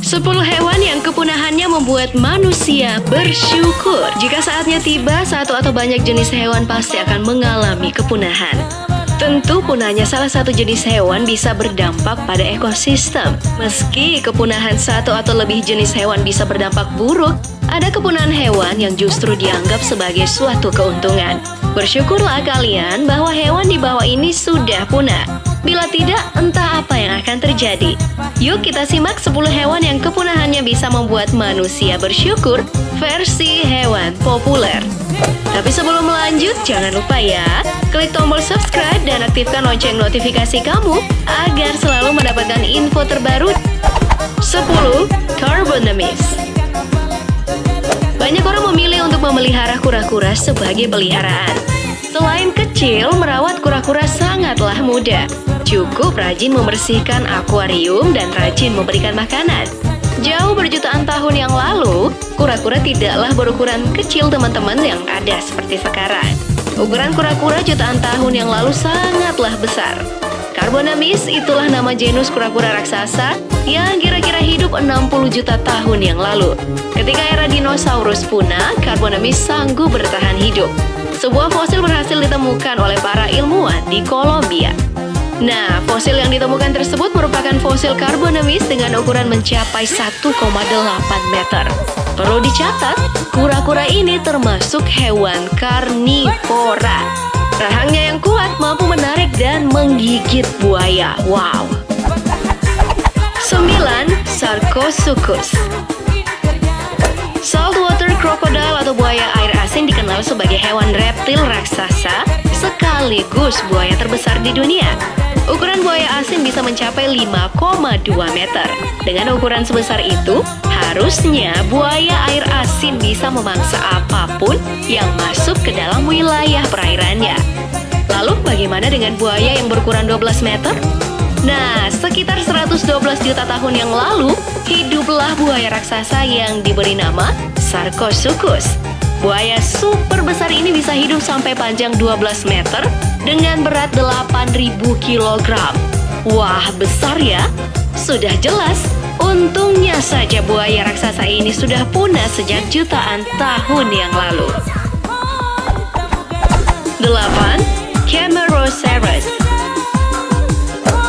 10 hewan yang kepunahannya membuat manusia bersyukur. Jika saatnya tiba, satu atau banyak jenis hewan pasti akan mengalami kepunahan. Tentu punahnya salah satu jenis hewan bisa berdampak pada ekosistem. Meski kepunahan satu atau lebih jenis hewan bisa berdampak buruk, ada kepunahan hewan yang justru dianggap sebagai suatu keuntungan. Bersyukurlah kalian bahwa hewan di bawah ini sudah punah. Bila tidak, entah apa yang akan terjadi. Yuk kita simak 10 hewan yang kepunahannya bisa membuat manusia bersyukur versi hewan populer. Tapi sebelum lanjut, jangan lupa ya, klik tombol subscribe dan aktifkan lonceng notifikasi kamu agar selalu mendapatkan info terbaru. 10. Carbonemys. Banyak orang memilih untuk memelihara kura-kura sebagai peliharaan. Selain kecil, merawat kura-kura sangatlah mudah. Cukup rajin membersihkan akuarium dan rajin memberikan makanan. Jauh berjutaan tahun yang lalu, kura-kura tidaklah berukuran kecil teman-teman yang ada seperti sekarang. Ukuran kura-kura jutaan tahun yang lalu sangatlah besar. Carbonemys itulah nama genus kura-kura raksasa yang kira-kira hidup 60 juta tahun yang lalu. Ketika era dinosaurus punah, Carbonemys sanggup bertahan hidup. Sebuah fosil berhasil ditemukan oleh para ilmuwan di Kolombia. Nah, fosil yang ditemukan tersebut merupakan fosil Carbonemys dengan ukuran mencapai 1,8 meter. Perlu dicatat, kura-kura ini termasuk hewan karnivora. Rahangnya yang kuat mampu menarik dan menggigit buaya. Wow! 9. Sarcosuchus. Saltwater crocodile atau buaya air asin dikenal sebagai hewan reptil raksasa sekaligus buaya terbesar di dunia. Ukuran buaya asin bisa mencapai 5,2 meter. Dengan ukuran sebesar itu, harusnya buaya air asin bisa memangsa apapun yang masuk ke dalam wilayah perairannya. Lalu bagaimana dengan buaya yang berukuran 12 meter? Nah, sekitar 112 juta tahun yang lalu, hiduplah buaya raksasa yang diberi nama Sarcosuchus. Buaya super besar ini bisa hidup sampai panjang 12 meter dengan berat 8.000 kg. Wah, besar ya? Sudah jelas, untungnya saja buaya raksasa ini sudah punah sejak jutaan tahun yang lalu. 8. Camarasaurus.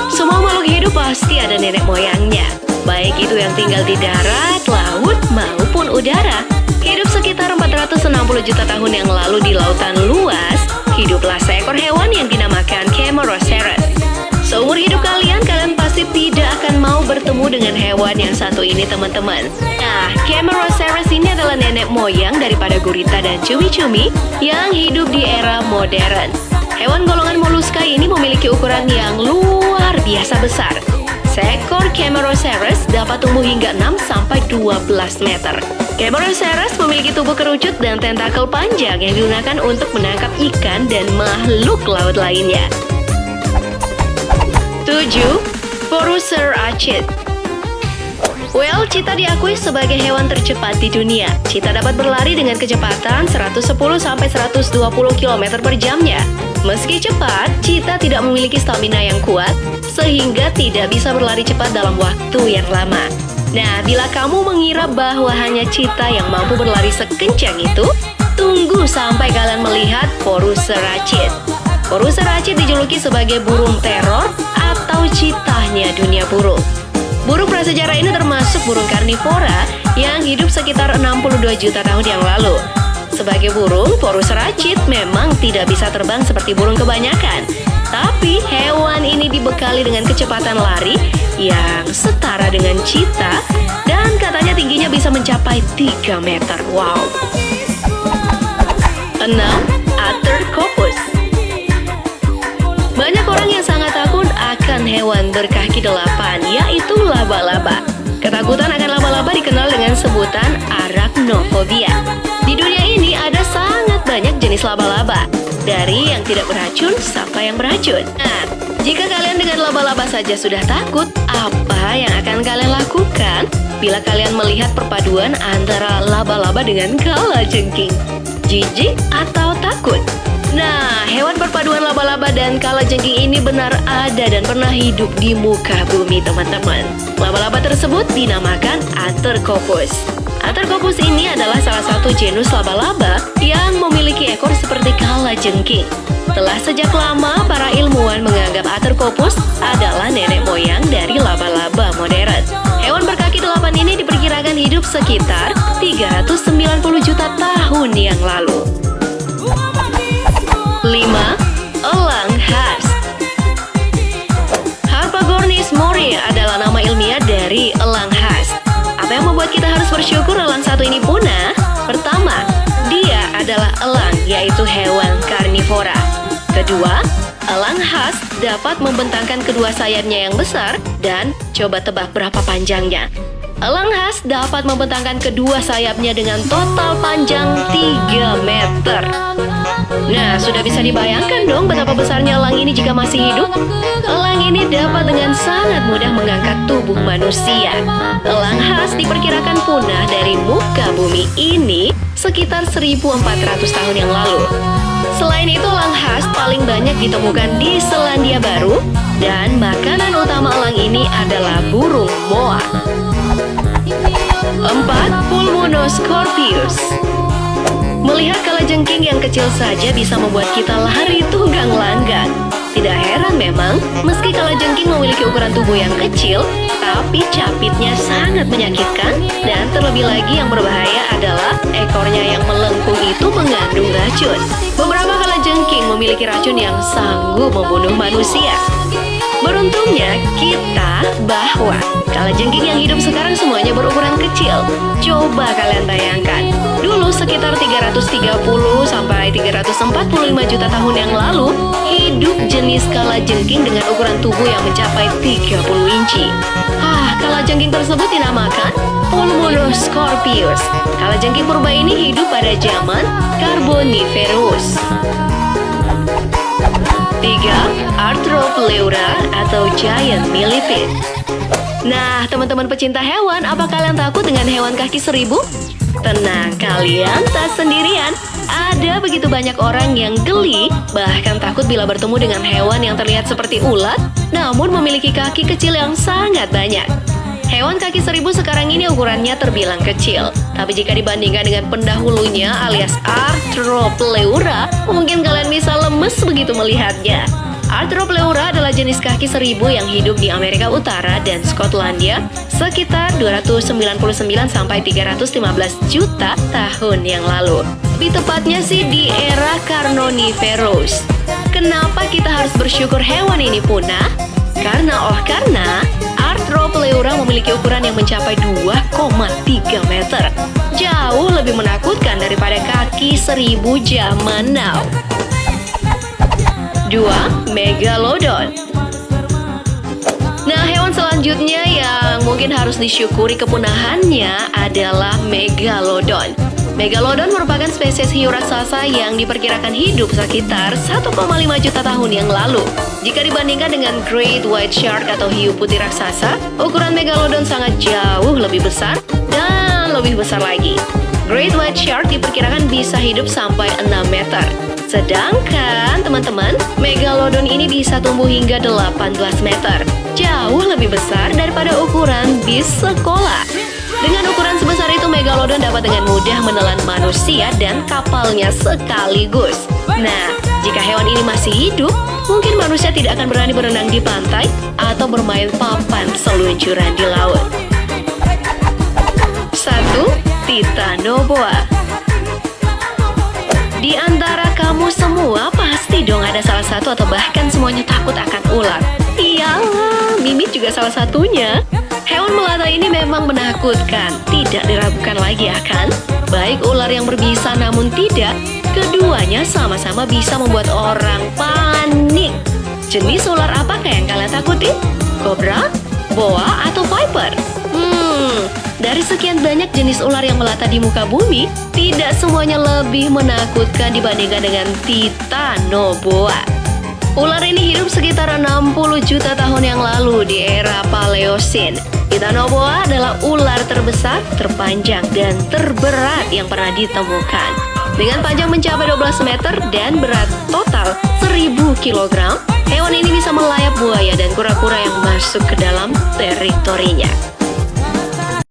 Semua makhluk hidup pasti ada nenek moyangnya, baik itu yang tinggal di darat, laut, maupun udara. Hidup sekitar 460 juta tahun yang lalu di lautan luas, hiduplah seekor hewan yang dinamakan Camarasaurus. Seumur hidup kalian pasti tidak akan mau bertemu dengan hewan yang satu ini, teman-teman. Nah, Camarasaurus ini adalah nenek moyang daripada gurita dan cumi-cumi yang hidup di era modern. Hewan golongan moluska ini memiliki ukuran yang luar biasa besar. Seekor Camarasaurus dapat tumbuh hingga 6-12 meter. Camarasaurus memiliki tubuh kerucut dan tentakel panjang yang digunakan untuk menangkap ikan dan makhluk laut lainnya. 7. Poruseraceae. Well, cheetah diakui sebagai hewan tercepat di dunia. Cheetah dapat berlari dengan kecepatan 110-120 km per jamnya. Meski cepat, cheetah tidak memiliki stamina yang kuat, sehingga tidak bisa berlari cepat dalam waktu yang lama. Nah, bila kamu mengira bahwa hanya cheetah yang mampu berlari sekencang itu, tunggu sampai kalian melihat Poruseraceae. Poruseraceae dijuluki sebagai burung teror atau cheetahnya dunia burung. Burung prasejarah ini termasuk burung karnivora yang hidup sekitar 62 juta tahun yang lalu. Sebagai burung, Poruseraceae memang tidak bisa terbang seperti burung kebanyakan. Tapi hewan ini dibekali dengan kecepatan lari yang setara dengan cheetah dan katanya tingginya bisa mencapai 3 meter. Wow! 6. Arthropods. Banyak orang yang sangat takut akan hewan berkaki 8, yaitu laba-laba. Ketakutan akan laba-laba dikenal dengan sebutan arachnofobia. Di dunia ini ada sangat banyak jenis laba-laba, dari yang tidak beracun sampai yang beracun. Nah, jika kalian dengan laba-laba saja sudah takut, apa yang akan kalian lakukan bila kalian melihat perpaduan antara laba-laba dengan kalajengking? Jijik atau takut? Nah, hewan perpaduan laba-laba dan kalajengking ini benar ada dan pernah hidup di muka bumi, teman-teman. Laba-laba tersebut dinamakan Arthrococcus. Arthrococcus ini adalah salah satu genus laba-laba yang memiliki ekor seperti kalajengking. Telah sejak lama, para ilmuwan menganggap Arthrococcus adalah nenek moyang dari laba-laba modern. Hewan berkaki 8 ini diperkirakan hidup sekitar 390 juta tahun yang lalu. 5. Elang khas. Harpagornis mori adalah nama ilmiah dari elang khas. Apa yang membuat kita harus bersyukur elang satu ini punah? Pertama, dia adalah elang, yaitu hewan karnivora. Kedua, elang khas dapat membentangkan kedua sayapnya yang besar dan coba tebak berapa panjangnya. Elang khas dapat membentangkan kedua sayapnya dengan total panjang 3 meter. Nah, sudah bisa dibayangkan dong betapa besarnya elang ini jika masih hidup? Elang ini dapat dengan sangat mudah mengangkat tubuh manusia. Elang khas diperkirakan punah dari muka bumi ini sekitar 1400 tahun yang lalu. Selain itu, elang khas paling banyak ditemukan di Selandia Baru dan makanan utama elang ini adalah burung moa. 4. Pulmonoscorpius. Melihat kalajengking yang kecil saja bisa membuat kita lari tunggang langgang. Tidak heran memang, meski kalajengking memiliki ukuran tubuh yang kecil, tapi capitnya sangat menyakitkan dan terlebih lagi yang berbahaya adalah ekornya yang melengkung itu mengandung racun. Beberapa kalajengking memiliki racun yang sanggup membunuh manusia. Beruntungnya kita bahwa kalajengking yang hidup sekarang semuanya berukuran kecil. Coba kalian bayangkan, dulu sekitar 330 sampai 345 juta tahun yang lalu, hidup jenis kalajengking dengan ukuran tubuh yang mencapai 30 inci. Kalajengking tersebut dinamakan Pulmonoscorpius. Kalajengking purba ini hidup pada zaman Carboniferous. 3. Arthropleura atau giant millipede. Nah, teman-teman pecinta hewan, apa kalian takut dengan hewan kaki 1000? Tenang, kalian tak sendirian. Ada begitu banyak orang yang geli, bahkan takut bila bertemu dengan hewan yang terlihat seperti ulat, namun memiliki kaki kecil yang sangat banyak. Hewan kaki 1000 sekarang ini ukurannya terbilang kecil, tapi jika dibandingkan dengan pendahulunya alias Arthropleura, mungkin kalian bisa lemes begitu melihatnya. Arthropleura adalah jenis kaki 1000 yang hidup di Amerika Utara dan Skotlandia sekitar 299 sampai 315 juta tahun yang lalu. Lebih tepatnya sih di era Carboniferous. Kenapa kita harus bersyukur hewan ini punah? Karena Arthropleura memiliki ukuran yang mencapai 2,3 meter. Jauh lebih menakutkan daripada kaki 1000 zaman now. 2. Megalodon. Nah, hewan selanjutnya yang mungkin harus disyukuri kepunahannya adalah Megalodon. Megalodon merupakan spesies hiu raksasa yang diperkirakan hidup sekitar 1,5 juta tahun yang lalu. Jika dibandingkan dengan Great White Shark atau hiu putih raksasa, ukuran Megalodon sangat jauh lebih besar dan lebih besar lagi. Great White Shark diperkirakan bisa hidup sampai 6 meter. Sedangkan, teman-teman, Megalodon ini bisa tumbuh hingga 18 meter. Jauh lebih besar daripada ukuran bis sekolah. Dengan ukuran sebesar itu, Megalodon dapat dengan mudah menelan manusia dan kapalnya sekaligus. Nah, jika hewan ini masih hidup, mungkin manusia tidak akan berani berenang di pantai atau bermain papan seluncuran di laut. 1. Titanoboa. Di antara kamu semua pasti dong ada salah satu atau bahkan semuanya takut akan ular. Iyalah, Mimit juga salah satunya. Hewan melata ini memang menakutkan, tidak diragukan lagi ya kan? Baik ular yang berbisa namun tidak, keduanya sama-sama bisa membuat orang panik. Jenis ular apakah yang kalian takuti? Kobra, boa, atau viper? Dari sekian banyak jenis ular yang melata di muka bumi, tidak semuanya lebih menakutkan dibandingkan dengan Titanoboa. Ular ini hidup sekitar 60 juta tahun yang lalu di era Paleosin. Titanoboa adalah ular terbesar, terpanjang, dan terberat yang pernah ditemukan. Dengan panjang mencapai 12 meter dan berat total 1000 kg, hewan ini bisa melayap buaya dan kura-kura yang masuk ke dalam teritorinya.